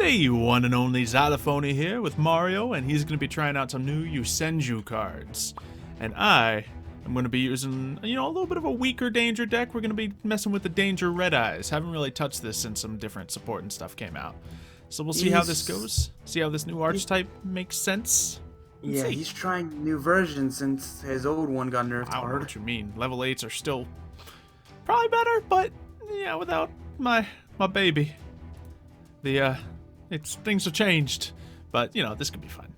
The one and only Xylophoney here with Mario, and he's going to be trying out some new Yosenju cards. And I am going to be using, a little bit of a weaker danger deck. We're going to be messing with the Danger Red Eyes. Haven't really touched this since some different support and stuff came out. So we'll see how this goes. See how this new archetype makes sense. Yeah, he's trying new versions since his old one got nerfed hard. I don't know what you mean. Level 8s are still probably better, but yeah, without my baby. Things have changed, but this could be fun.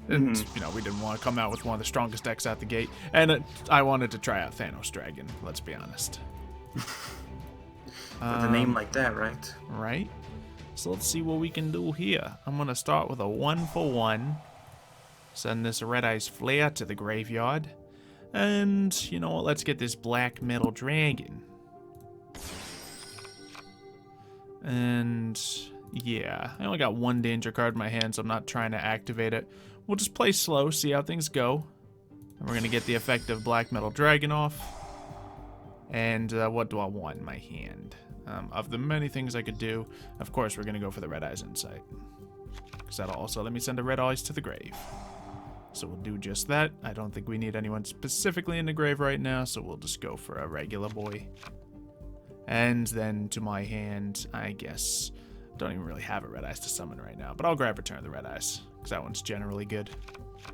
And we didn't want to come out with one of the strongest decks out the gate, and I wanted to try out Thanos Dragon. Let's be honest. With a name like that, right? Right. So let's see what we can do here. I'm gonna start with a 1-for-1. Send this Red Eyes Flare to the graveyard, and you know what? Let's get this Black Metal Dragon. And yeah, I only got one danger card in my hand, so I'm not trying to activate it. We'll just play slow, see how things go. And we're going to get the effect of Black Metal Dragon off. And what do I want in my hand? Of the many things I could do, of course we're going to go for the Red Eyes Insight. Because that'll also let me send a Red Eyes to the grave. So we'll do just that. I don't think we need anyone specifically in the grave right now, so we'll just go for a regular boy. And then to my hand, I guess... Don't even really have a Red Eyes to summon right now, but I'll grab Return of the Red Eyes, because that one's generally good,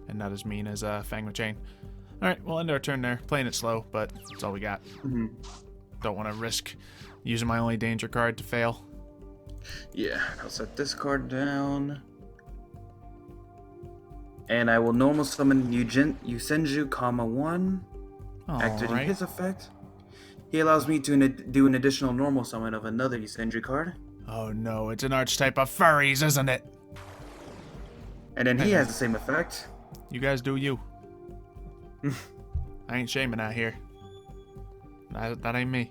and not as mean as Fang the Chain. Alright, we'll end our turn there. Playing it slow, but that's all we got. Don't want to risk using my only danger card to fail. Yeah, I'll set this card down. And I will normal summon Yosenju, 1. Activating his effect. He allows me to do an additional normal summon of another Yosenju card. Oh no, it's an archetype of furries, isn't it? And then he has the same effect. You guys do you. I ain't shaming out here. That ain't me.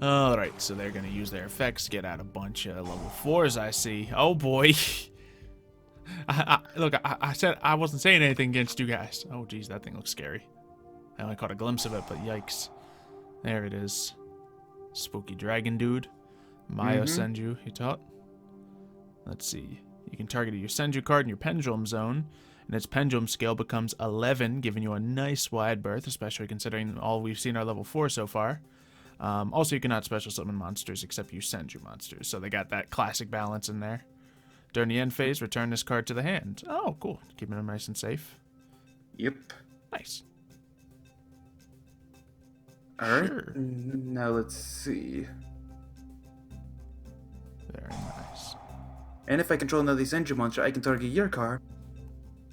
Alright, so they're gonna use their effects to get out a bunch of level 4s, I see. Oh boy. Look, I said I wasn't saying anything against you guys. Oh geez, that thing looks scary. I only caught a glimpse of it, but yikes. There it is. Spooky dragon dude. Yosenju, he taught. Let's see. You can target a Yosenju card in your pendulum zone, and its pendulum scale becomes 11, giving you a nice wide berth, especially considering all we've seen are level 4 so far. Also, you cannot special summon monsters except Yosenju monsters, so they got that classic balance in there. During the end phase, return this card to the hand. Oh, cool. Keeping them nice and safe. Yep. Nice. Alright. Sure. Now let's see. Very nice. And if I control another Yosenju monster, I can target your card.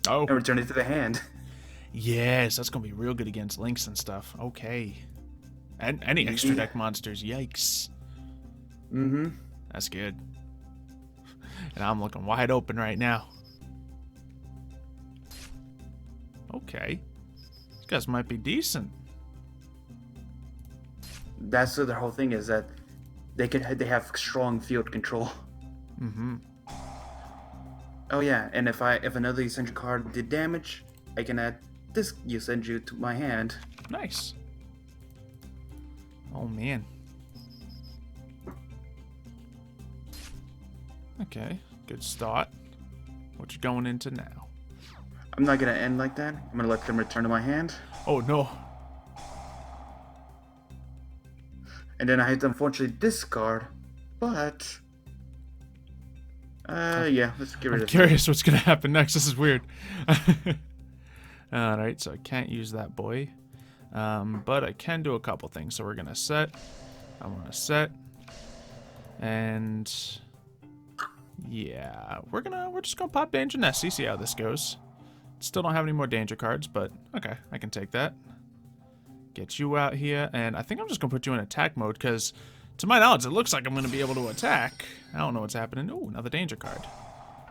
Oh. And return it to the hand. Yes, that's going to be real good against links and stuff. Okay. And any extra deck monsters. Yikes. That's good. And I'm looking wide open right now. Okay. These guys might be decent. That's the whole thing, is that they have strong field control. Oh yeah, and if another Yosenju card did damage, I can add this Yosenju to my hand. Nice. Oh man. Okay, good start. What you going into now? I'm not gonna end like that. I'm gonna let them return to my hand. Oh no. And then I have to unfortunately discard, but yeah, let's get rid of it. I'm curious what's gonna happen next. This is weird. Alright, so I can't use that boy. But I can do a couple things. So we're gonna set. I wanna set. And yeah, we're just gonna pop Danger Nessie, see how this goes. Still don't have any more danger cards, but okay, I can take that. Get you out here, and I think I'm just gonna put you in attack mode, because to my knowledge it looks like I'm gonna be able to attack. I don't know what's happening. Oh, another danger card.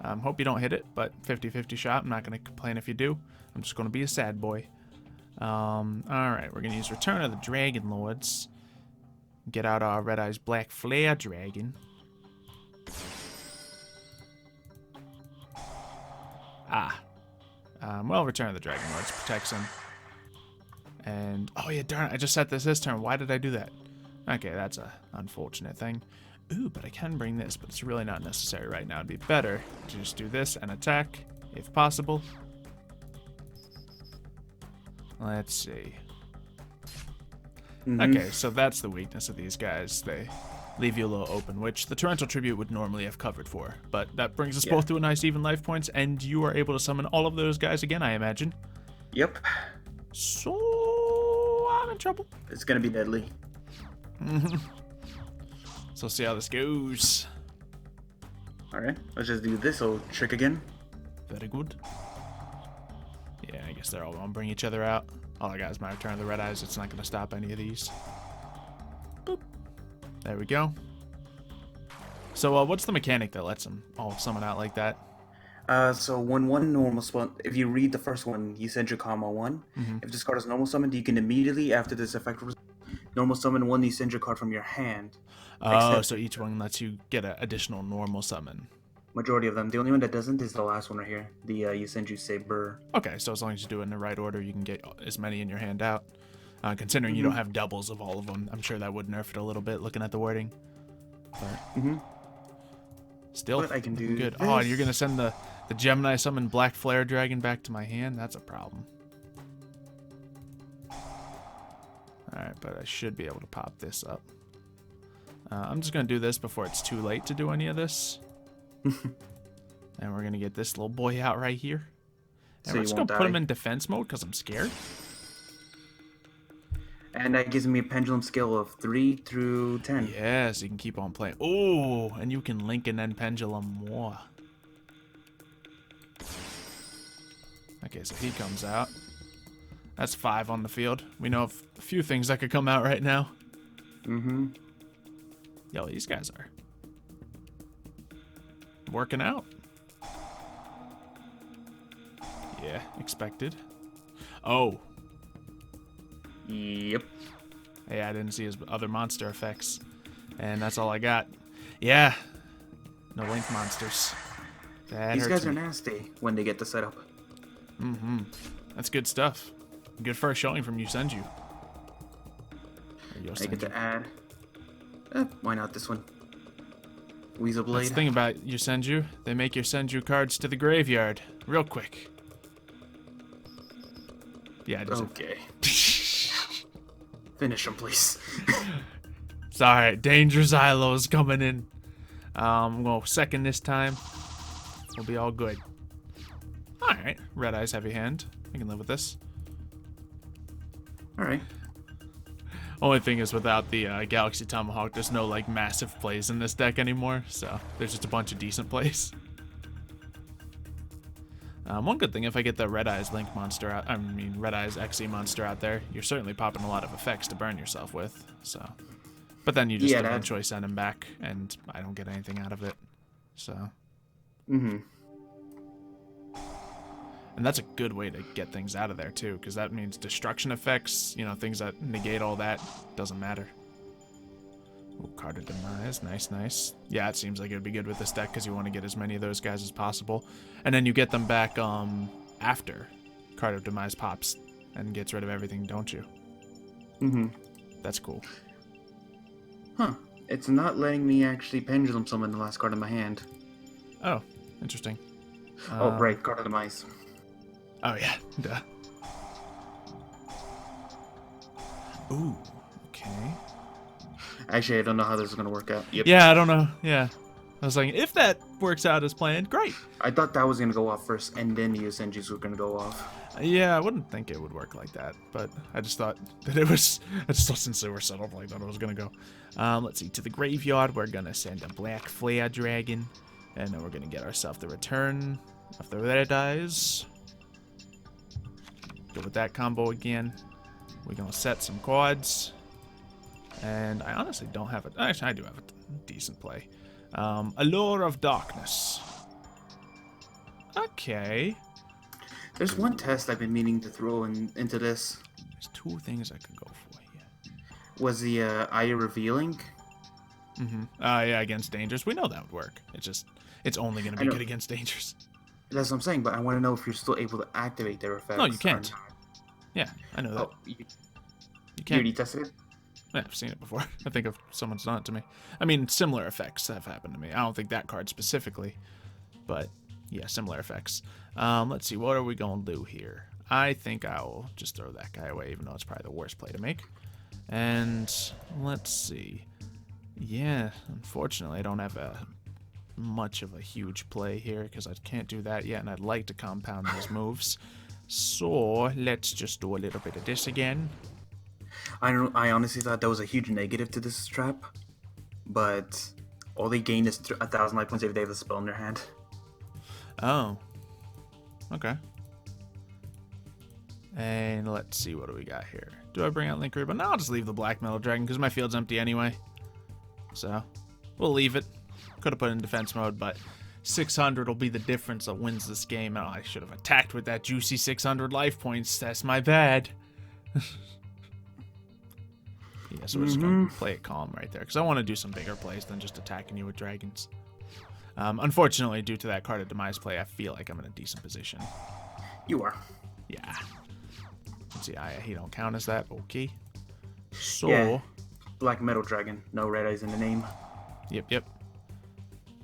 Hope you don't hit it, but 50-50 shot. I'm not gonna complain if you do. I'm just gonna be a sad boy. Alright, we're gonna use Return of the Dragon Lords. Get out our Red Eyes Black Flare Dragon. Well, Return of the Dragon Lords protects him. And, oh yeah, darn it, I just set this turn. Why did I do that? Okay, that's a unfortunate thing. Ooh, but I can bring this, but it's really not necessary right now. It'd be better to just do this and attack, if possible. Let's see. Okay, so that's the weakness of these guys. They leave you a little open, which the Torrential Tribute would normally have covered for. But that brings us both to a nice even life points, and you are able to summon all of those guys again, I imagine. Yep. So I'm in trouble. It's gonna be deadly. So let's see how this goes. Alright, let's just do this old trick again. Very good. Yeah, I guess they're all gonna bring each other out. All I got is my Return of the Red Eyes. It's not gonna stop any of these. Boop. There we go. So what's the mechanic that lets them all summon out like that? So when one normal summon, if you read the first one, Yosenju comma 1. If this card is normal summoned, you can immediately, after this effect, normal summon one Yosenju card from your hand. Oh, so each one lets you get an additional normal summon. Majority of them. The only one that doesn't is the last one right here, the Yosenju Saber. Okay, so as long as you do it in the right order, you can get as many in your hand out. Considering you don't have doubles of all of them, I'm sure that would nerf it a little bit, looking at the wording. But still, but I can do good. This. Oh, and you're gonna send the Gemini Summon Black Flare Dragon back to my hand? That's a problem. Alright, but I should be able to pop this up. I'm just gonna do this before it's too late to do any of this. And we're gonna get this little boy out right here. And So we're just gonna put him in defense mode because I'm scared. And that gives me a pendulum scale of 3 through 10. Yeah, so you can keep on playing. Oh, and you can link and then pendulum more. Okay, so he comes out. That's 5 on the field. We know of a few things that could come out right now. Yo, these guys are working out. Yeah, expected. Oh. Yep. Yeah, I didn't see his other monster effects. And that's all I got. Yeah. No link monsters. These guys are nasty when they get the setup. That's good stuff. Good first showing from Yosenju. I get to add. Why not this one? Weasel Blade. That's the thing about Yosenju. They make Yosenju cards to the graveyard real quick. Yeah, I just okay. Finish him, please. It's alright. Danger Xylo's coming in. I'm going to second this time. We'll be all good. Alright. Red Eyes, Heavy Hand. I can live with this. Alright. Only thing is, without the Galaxy Tomahawk, there's no, like, massive plays in this deck anymore. So, there's just a bunch of decent plays. One good thing, if I get the Red Eyes Link monster out, Red Eyes XE monster out there, you're certainly popping a lot of effects to burn yourself with. So, but then you just eventually send him back, and I don't get anything out of it. So, and that's a good way to get things out of there too, because that means destruction effects, you know, things that negate all that, doesn't matter. Ooh, Card of Demise, nice, nice. Yeah, it seems like it would be good with this deck because you want to get as many of those guys as possible. And then you get them back after Card of Demise pops and gets rid of everything, don't you? That's cool. Huh. It's not letting me actually pendulum summon the last card in my hand. Oh, interesting. Oh, right, Card of Demise. Oh, yeah, duh. Ooh, okay. Actually, I don't know how this is going to work out. Yep. Yeah, I don't know. Yeah. I was like, if that works out as planned, great. I thought that was going to go off first, and then the Yosenjus were going to go off. Yeah, I wouldn't think it would work like that, but I just thought that it was... I just thought since they were set up like that, it was going to go. Let's see. To the graveyard, we're going to send a Black Flare Dragon, and then we're going to get ourselves the Return of the Red Eyes. Go with that combo again. We're going to set some cards. And I honestly don't have it. Actually, I do have a decent play. Allure of Darkness. Okay. There's one test I've been meaning to throw into this. There's 2 things I could go for here. Was the Eye Revealing? Yeah, against Dangers. We know that would work. It's only going to be good against Dangers. That's what I'm saying, but I want to know if you're still able to activate their effects. No, you can't. Yeah, I know that. Oh, you can't. already tested it? Yeah, I've seen it before. I think if someone's done it to me. I mean, similar effects have happened to me. I don't think that card specifically, but yeah, similar effects. Let's see, what are we going to do here? I think I'll just throw that guy away, even though it's probably the worst play to make. And let's see. Yeah, unfortunately, I don't have much of a huge play here because I can't do that yet, and I'd like to compound these moves. So let's just do a little bit of this again. I honestly thought that was a huge negative to this trap, but all they gain is 1,000 life points if they have the spell in their hand. Oh. Okay. And let's see, what do we got here? Do I bring out Link Ribbon? No, I'll just leave the Black Metal Dragon because my field's empty anyway. So, we'll leave it. Could have put it in defense mode, but 600 will be the difference that wins this game. Oh, I should have attacked with that juicy 600 life points. That's my bad. Yeah, so we're just going to play it calm right there because I want to do some bigger plays than just attacking you with dragons. Unfortunately, due to that card of demise play, I feel like I'm in a decent position. You are. Yeah. Let's see, he don't count as that. Okay. So. Yeah. Black Metal Dragon. No red eyes in the name. Yep.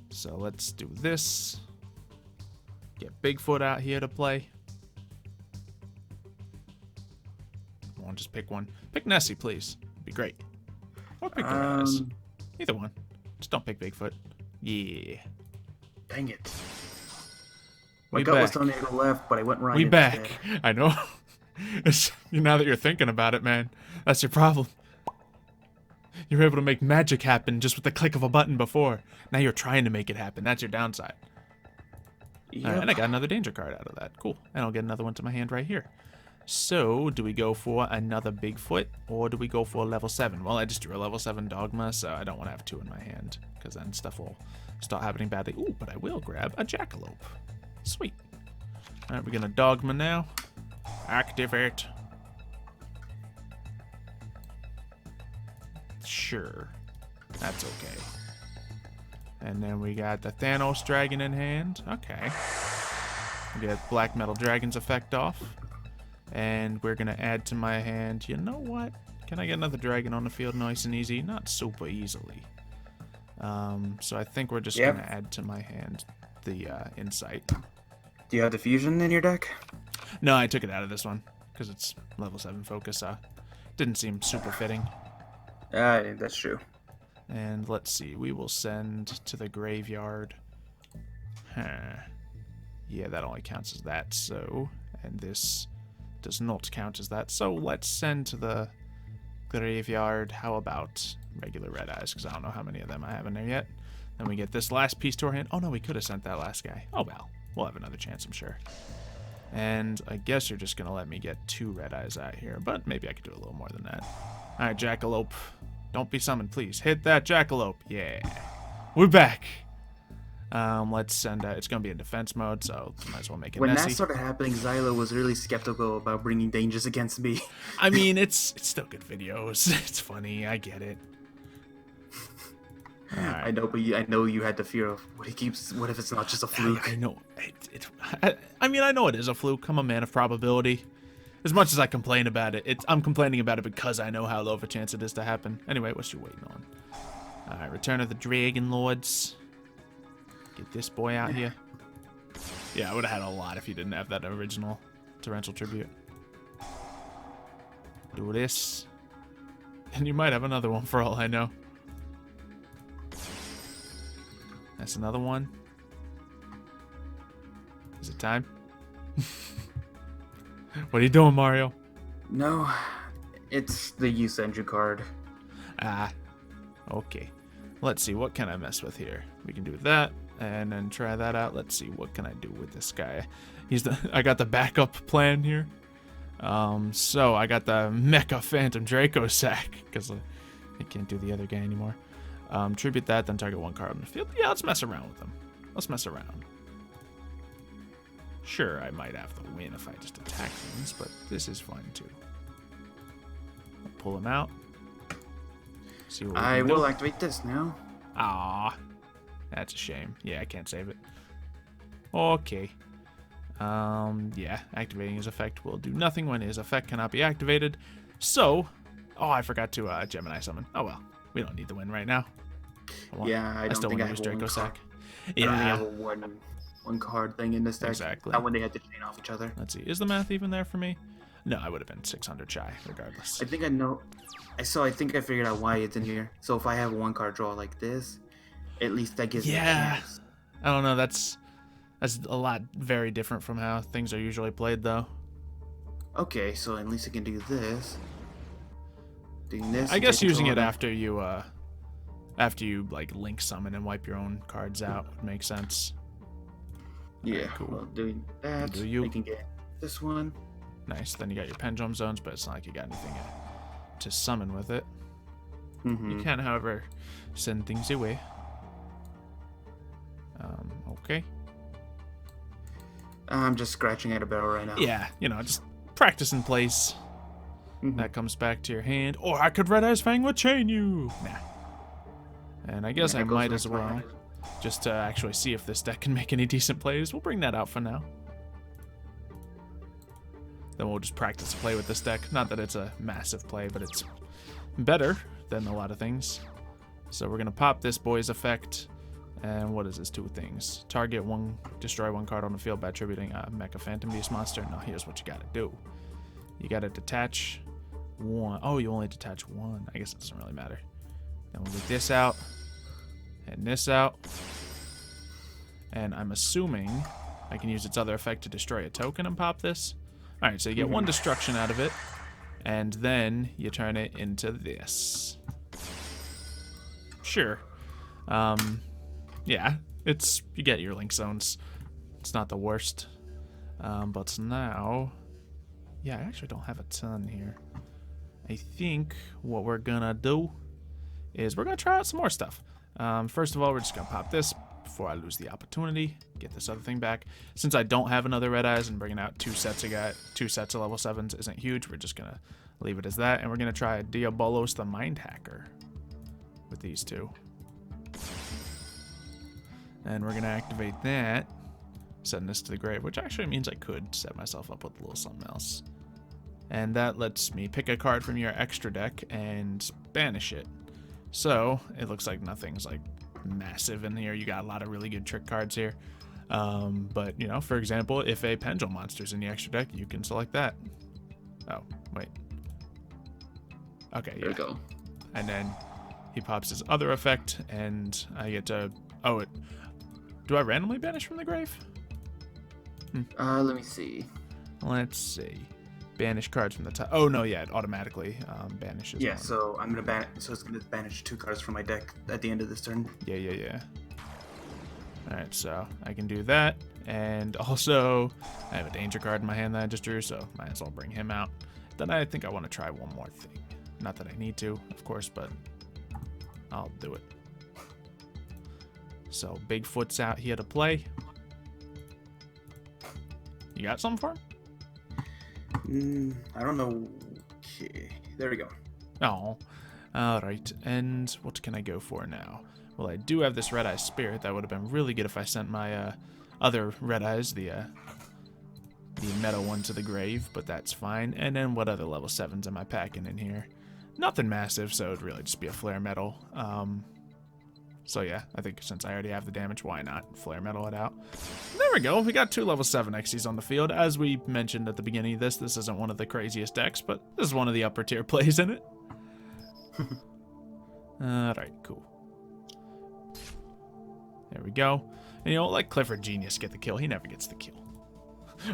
So let's do this. Get Bigfoot out here to play. Come on, just pick one. Pick Nessie, please. It'd be great. Or pick the red eyes. Either one. Just don't pick Bigfoot. Yeah. Dang it. My gut was telling me to go left, but I went right. We back. I know. Now that you're thinking about it, man, that's your problem. You were able to make magic happen just with the click of a button before. Now you're trying to make it happen. That's your downside. Yep. And I got another danger card out of that. Cool. And I'll get another one to my hand right here. So, do we go for another Bigfoot, or do we go for a level 7? Well, I just drew a level 7 Dogma, so I don't want to have 2 in my hand, because then stuff will start happening badly. Ooh, but I will grab a Jackalope. Sweet. Alright, we're going to Dogma now. Activate. Sure. That's okay. And then we got the Thanos Dragon in hand. Okay. We get Black Metal Dragon's effect off. And we're going to add to my hand. You know what? Can I get another dragon on the field nice and easy? Not super easily. So I think we're just going to add to my hand the Insight. Do you have the Fusion in your deck? No, I took it out of this one because it's level 7 focus. Didn't seem super fitting. That's true. And let's see. We will send to the graveyard. Yeah, that only counts as that. So, and this does not count as that. So let's send to the graveyard. How about regular red eyes? Because I don't know how many of them I have in there yet. Then we get this last piece to our hand. Oh no, we could have sent that last guy. Oh well. We'll have another chance, I'm sure. And I guess you're just going to let me get 2 red eyes out here. But maybe I could do a little more than that. Alright, Jackalope. Don't be summoned, please. Hit that Jackalope. Yeah. We're back. Let's send it's going to be in defense mode, so might as well make it When messy. that started happening, Xylo was really skeptical about bringing dangers against me. I mean, it's still good videos. It's funny. I get it. Right. I know, but I know you had the fear of what if it's not just a fluke? I know. I mean, I know it is a fluke. I'm a man of probability. As much as I complain about it, I'm complaining about it because I know how low of a chance it is to happen. Anyway, what's you waiting on? Alright, Return of the Dragon Lords. Get this boy out here. Yeah, I would have had a lot if you didn't have that original Torrential Tribute. Do this. And you might have another one for all I know. That's another one. Is it time? What are you doing, Mario? No, it's the Yosenju card. Ah, okay. Let's see, what can I mess with here? We can do that, and then try that out. Let's see, what can I do with this guy? I got the backup plan here. So I got the Mecha Phantom Draco sack, because I can't do the other guy anymore. Tribute that, then target 1 card on the field. Yeah, let's mess around with them. Let's mess around. Sure, I might have to win if I just attack things, but this is fun too. I'll pull him out. See what I will activate this now. Ah, that's a shame. Yeah, I can't save it. Okay. Yeah, activating his effect will do nothing when his effect cannot be activated. So, Oh, I forgot to Gemini summon. Oh well, we don't need the win right now. I don't still think want I to have use a Draco Sack. I don't think I have a one card thing in this deck. Exactly. Not when they had to chain off each other. Let's see. Is the math even there for me? No, I would have been 600 shy, regardless. I think I know. I think I figured out why it's in here. So if I have a one card draw like this, at least that gives me a chance. I don't know. That's a lot very different from how things are usually played, though. Okay, so at least I can do this. Doing this. I guess using it after you like link summon and wipe your own cards out would make sense. Yeah, right, cool. Well, doing that, I can get this one. Nice. Then you got your pendulum zones, but it's not like you got anything to summon with it. You can, however, send things away. Okay. I'm just scratching at a barrel right now. Yeah, just practice in place. That comes back to your hand. Or I could Red Eyes Fang with Chain You. Nah. And I guess I might as well, just to actually see if this deck can make any decent plays. We'll bring that out for now. Then we'll just practice to play with this deck. Not that it's a massive play, but it's better than a lot of things. So we're going to pop this boy's effect. And what is this? 2 things. Target one, destroy one card on the field by attributing a Mecha Phantom Beast monster. Now here's what you got to do. You got to detach one. Oh, you only detach one. I guess it doesn't really matter. Then we'll get this out. And this out. And I'm assuming I can use its other effect to destroy a token and pop this. Alright, so you get 1 destruction out of it. And then you turn it into this. Sure. Yeah, you get your link zones. It's not the worst. But now, yeah, I actually don't have a ton here. I think what we're gonna do is we're gonna try out some more stuff. First of all, we're just gonna pop this before I lose the opportunity. Get this other thing back. Since I don't have another Red Eyes and bringing out 2 sets of level 7s isn't huge, we're just gonna leave it as that, and we're gonna try Diabolos the Mind Hacker with these 2. And we're gonna activate that, send this to the grave, which actually means I could set myself up with a little something else. And that lets me pick a card from your extra deck and banish it. So it looks like nothing's like massive in here. You got a lot of really good trick cards here. But for example, if a Pendulum monster's in the extra deck, you can select that. Oh, wait. Okay, yeah. There we go. And then he pops his other effect, and I get to... Oh, do I randomly banish from the grave? Let me see. Let's see. Banish cards from the top. Oh, no, yeah, it automatically banishes. Yeah, one. So I'm gonna it's gonna banish 2 cards from my deck at the end of this turn. Yeah. Alright, so I can do that. And also, I have a danger card in my hand that I just drew, so might as well bring him out. Then I think I want to try one more thing. Not that I need to, of course, but I'll do it. So Bigfoot's out here to play. You got something for him? I don't know. Okay, there we go. Oh, alright. And what can I go for now? Well, I do have this Red Eye Spirit. That would have been really good if I sent my other Red Eyes, the meta one, to the grave, but that's fine. And then what other level 7s am I packing in here? Nothing massive, so it'd really just be a Flare Metal. So yeah, I think since I already have the damage, why not Flare Metal it out? There we go. We got 2 level 7 Xy's on the field. As we mentioned at the beginning of this isn't one of the craziest decks, but this is one of the upper tier plays in it. Alright, cool. There we go. And let Clifford Genius get the kill. He never gets the kill.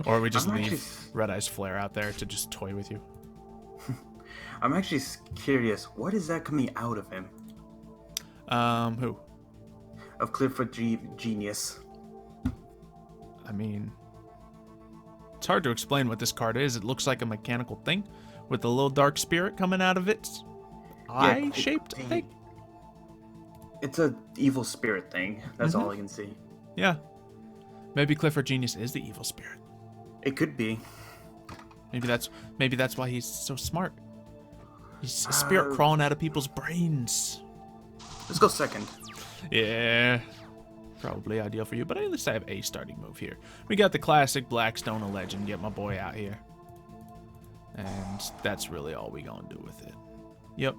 Or we just leave Red Eyes Flare out there to just toy with you. I'm actually curious. What is that coming out of him? Who? Of Clifford Genius. I mean, it's hard to explain what this card is. It looks like a mechanical thing with a little dark spirit coming out of its eye-shaped thing. It's a evil spirit thing. That's all I can see. Yeah. Maybe Clifford Genius is the evil spirit. It could be. Maybe that's why he's so smart. He's a spirit crawling out of people's brains. Let's go second. Yeah. Probably ideal for you, but at least I have a starting move here. We got the classic Blackstone of Legend. Get my boy out here. And that's really all we gonna do with it. Yep.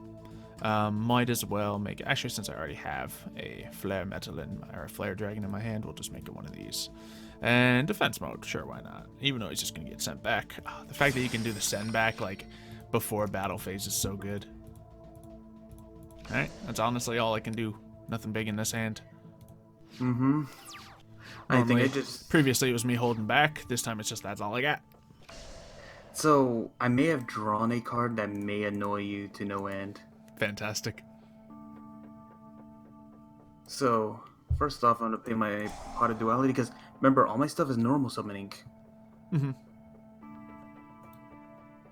Might as well make it. Actually, since I already have a flare metal or a flare dragon in my hand, we'll just make it one of these. And defense mode, sure, why not? Even though he's just gonna get sent back. Oh, the fact that you can do the send back like before battle phase is so good. All right, that's honestly all I can do. Nothing big in this hand. Mm-hmm. I think I just... Previously it was me holding back. This time it's just that's all I got. So, I may have drawn a card that may annoy you to no end. Fantastic. So, first off, I'm going to pay my Pot of Duality, because, remember, all my stuff is normal summoning. Mm-hmm.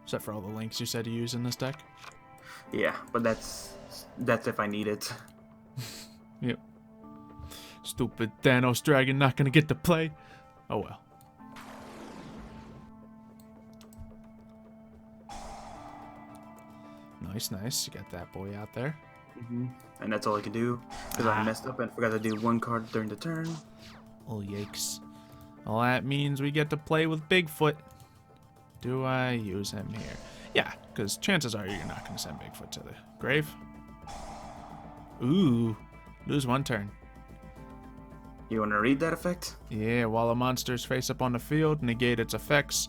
Except for all the links you said to use in this deck. Yeah, but that's if I need it. Yep. Stupid Thanos dragon not going to get to play. Oh well. Nice, nice. You got that boy out there. Mm-hmm. And that's all I can do, because I messed up and forgot to do one card during the turn. Oh, yikes. Well, that means we get to play with Bigfoot. Do I use him here? Yeah, because chances are you're not going to send Bigfoot to the grave. Ooh, lose one turn. You want to read that effect? Yeah, while a monster is face up on the field, negate its effects.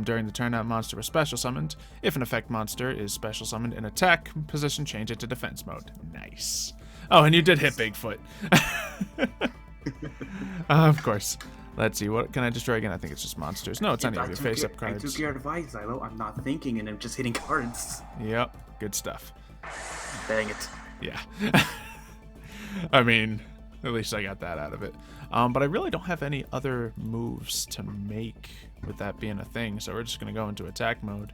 During the turn that monster was special summoned. If an effect monster is special summoned in attack position, change it to defense mode. Nice. Oh, and you did hit Bigfoot. Of course. Let's see, what can I destroy again? I think it's just monsters. No, it's any of your face-up cards. I took your advice, Xylo. I'm not thinking and I'm just hitting cards. Yep, good stuff. Dang it. Yeah. I mean, at least I got that out of it. But I really don't have any other moves to make with that being a thing, so we're just going to go into attack mode.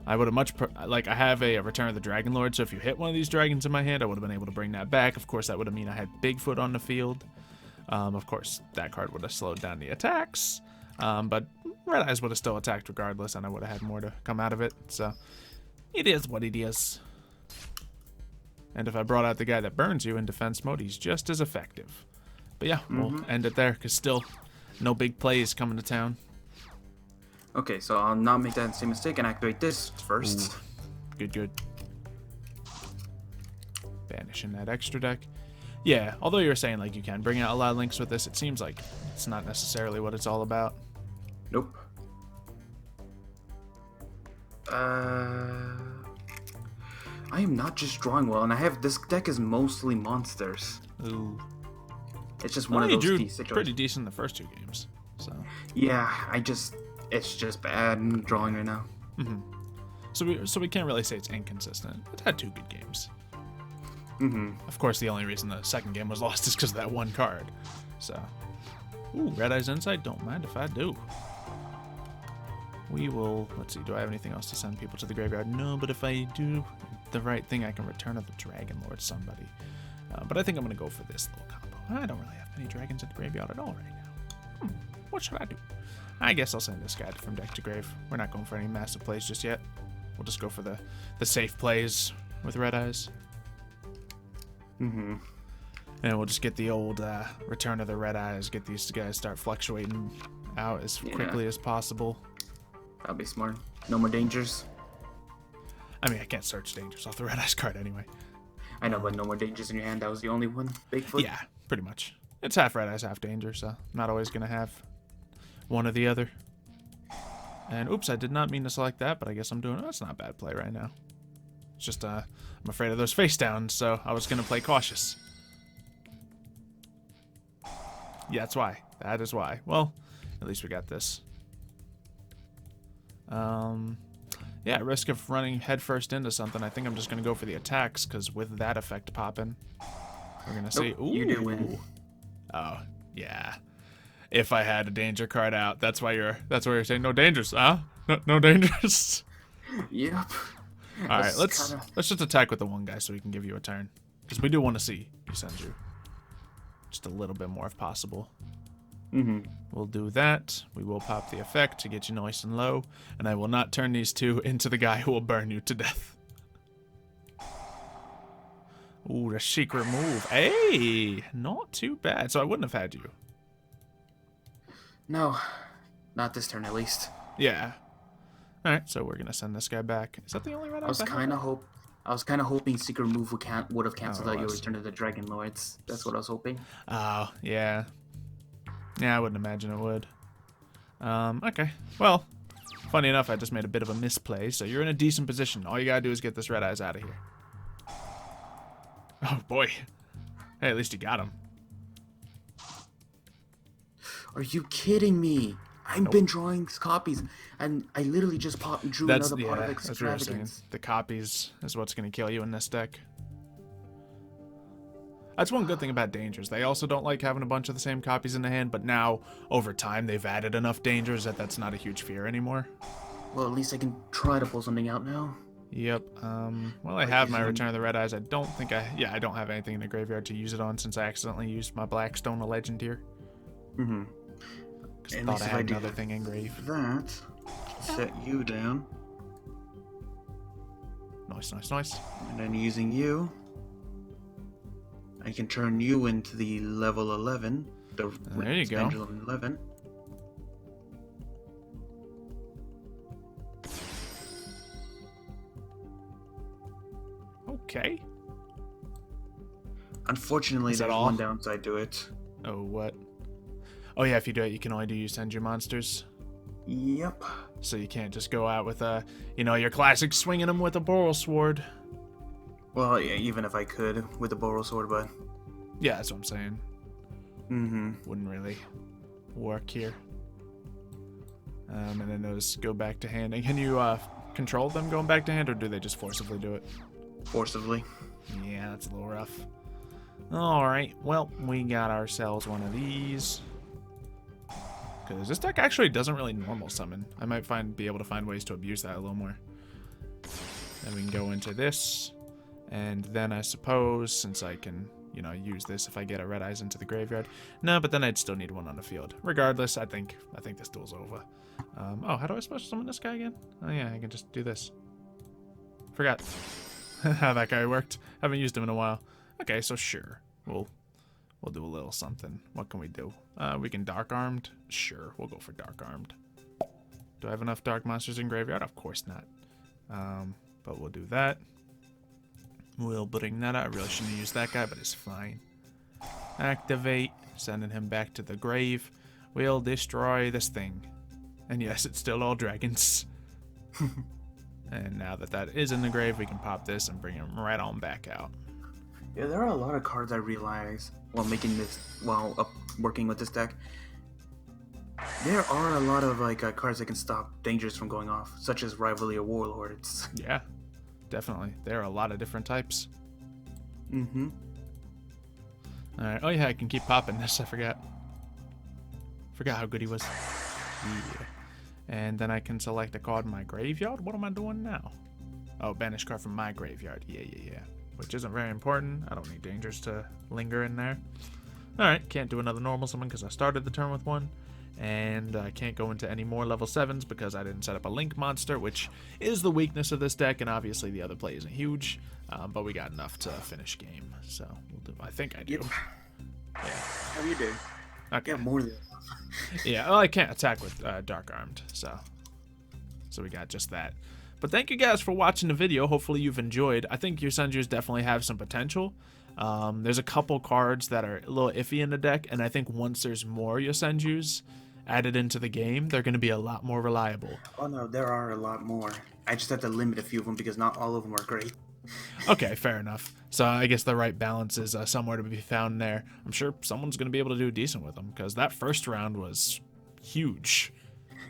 I would have I have a Return of the Dragon Lord, so if you hit one of these dragons in my hand, I would have been able to bring that back. Of course, that would have mean I had Bigfoot on the field. Of course, that card would have slowed down the attacks, but Red Eyes would have still attacked regardless, and I would have had more to come out of it, so it is what it is. And if I brought out the guy that burns you in defense mode, he's just as effective. But yeah, we'll end it there, because still no big plays coming to town. Okay, so I'll not make that same mistake and activate this first. Ooh. Good, good. Banishing that extra deck. Yeah, although you were saying like you can bring out a lot of links with this, it seems like it's not necessarily what it's all about. Nope. I am not just drawing well, and I have this deck is mostly monsters. Ooh. It's just one of those situations. Pretty decent the first two games, so. Yeah, it's just bad drawing right now. Mm-hmm. So we can't really say it's inconsistent. It had two good games. Mm-hmm. Of course, the only reason the second game was lost is because of that one card. So, ooh, Red Eyes Insight. Don't mind if I do. We will. Let's see. Do I have anything else to send people to the graveyard? No, but if I do the right thing, I can Return of the Dragon Lord somebody. But I think I'm gonna go for this little combo. I don't really have any dragons in the graveyard at all right now. What should I do? I guess I'll send this guy from deck to grave. We're not going for any massive plays just yet. We'll just go for the safe plays with Red Eyes. Mm-hmm. And we'll just get the old Return of the Red Eyes, get these guys start fluctuating out as quickly as possible. That'll be smart. No more dangers. I mean, I can't search dangers off the Red Eyes card anyway. I know, but no more dangers in your hand. That was the only one. Bigfoot? Yeah, pretty much. It's half Red Eyes, half danger, so not always going to have one or the other. And oops, I did not mean to select that, but I guess I'm doing it. That's not a bad play right now. It's just, I'm afraid of those face downs, so I was going to play cautious. Yeah, that's why. That is why. Well, at least we got this. Yeah, at risk of running headfirst into something, I think I'm just going to go for the attacks, because with that effect popping, we're going to see... Ooh. You do win. Oh, yeah. If I had a danger card out, that's why you're saying no dangers, huh? No dangers. Yep. All right, let's just attack with the one guy so we can give you a turn, because we do want to see Yosenju just a little bit more if possible. Mm-hmm. We'll do that. We will pop the effect to get you nice and low, and I will not turn these two into the guy who will burn you to death. Ooh, the secret move. Hey, not too bad. So I wouldn't have had you. No, not this turn at least. Yeah. All right, so we're gonna send this guy back. Is that the only red? I was kind of I was kind of hoping Secret Move would have canceled Oh, out your it was. Return of the Dragon Lords. That's what I was hoping. Oh, yeah. Yeah, I wouldn't imagine it would. Okay. Well, funny enough, I just made a bit of a misplay, so you're in a decent position. All you gotta do is get this Red Eyes out of here. Oh, boy. Hey, at least you got him. Are you kidding me? I've been drawing copies, and I literally just drew another pot of That's what I was saying. Extravagance. The copies is what's going to kill you in this deck. That's one good thing about Dangers. They also don't like having a bunch of the same copies in the hand, but now, over time, they've added enough Dangers that that's not a huge fear anymore. Well, at least I can try to pull something out now. Yep. Well, I have my Return of the Red Eyes. I don't think I don't have anything in the graveyard to use it on since I accidentally used my Blackstone, a Legend here. Mm-hmm. Because I thought I had another thing engraved. That, set you down. Nice, nice, nice. And then using you, I can turn you into the level 11. There you go. Pendulum 11. Okay. Unfortunately, there's one downside to it. Oh, what? Oh, yeah, if you do it, you can only do Yosenju monsters. Yep. So you can't just go out with your classic swinging them with a Boral Sword. Well, yeah, even if I could with the Boral Sword, but... Yeah, that's what I'm saying. Mm-hmm. Wouldn't really work here. And then those go back to hand. And can you control them going back to hand, or do they just forcibly do it? Forcibly. Yeah, that's a little rough. Alright, well, we got ourselves one of these. Because this deck actually doesn't really normal summon. I might be able to find ways to abuse that a little more. Then we can go into this. And then I suppose, since I can, use this if I get a Red Eyes into the graveyard. No, but then I'd still need one on the field. Regardless, I think this duel's over. Oh, how do I special summon this guy again? Oh yeah, I can just do this. Forgot how that guy worked. Haven't used him in a while. Okay, so sure. We'll do a little something. What can we do? We can Dark Armed. Sure, we'll go for Dark Armed. Do I have enough Dark Monsters in graveyard? Of course not. But we'll do that. We'll bring that out. I really shouldn't use that guy, but it's fine. Activate. Sending him back to the grave. We'll destroy this thing. And yes, it's still all dragons. And now that that is in the grave, we can pop this and bring him right on back out. Yeah, there are a lot of cards I realize while working with this deck. There are a lot of cards that can stop dangers from going off, such as Rivalry of Warlords. Yeah, definitely. There are a lot of different types. Mm-hmm. All right. Oh yeah, I can keep popping this. I forgot how good he was. Yeah. And then I can select a card in my graveyard. What am I doing now? Oh, banish card from my graveyard. Yeah. Which isn't very important. I don't need dangers to linger in there. Alright, can't do another normal summon because I started the turn with one. And I can't go into any more level 7s because I didn't set up a Link monster, which is the weakness of this deck, and obviously the other play isn't huge. But we got enough to finish game. So, we'll do. I think I do. Yep. Yeah. Oh, you do. Okay. Yeah, more than Yeah, well, I can't attack with Dark Armed, so we got just that. But thank you guys for watching the video. Hopefully you've enjoyed. I think Yosenjus definitely have some potential. There's a couple cards that are a little iffy in the deck, and I think once there's more Yosenjus added into the game, they're going to be a lot more reliable. Oh no, there are a lot more. I just have to limit a few of them because not all of them are great. Okay, fair enough. So I guess the right balance is somewhere to be found there. I'm sure someone's going to be able to do decent with them, because that first round was huge.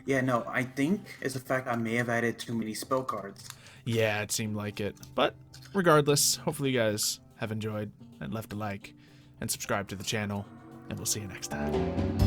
Yeah, no, I think it's the fact I may have added too many spell cards. Yeah, it seemed like it. But regardless, hopefully you guys have enjoyed and left a like and subscribe to the channel, and we'll see you next time.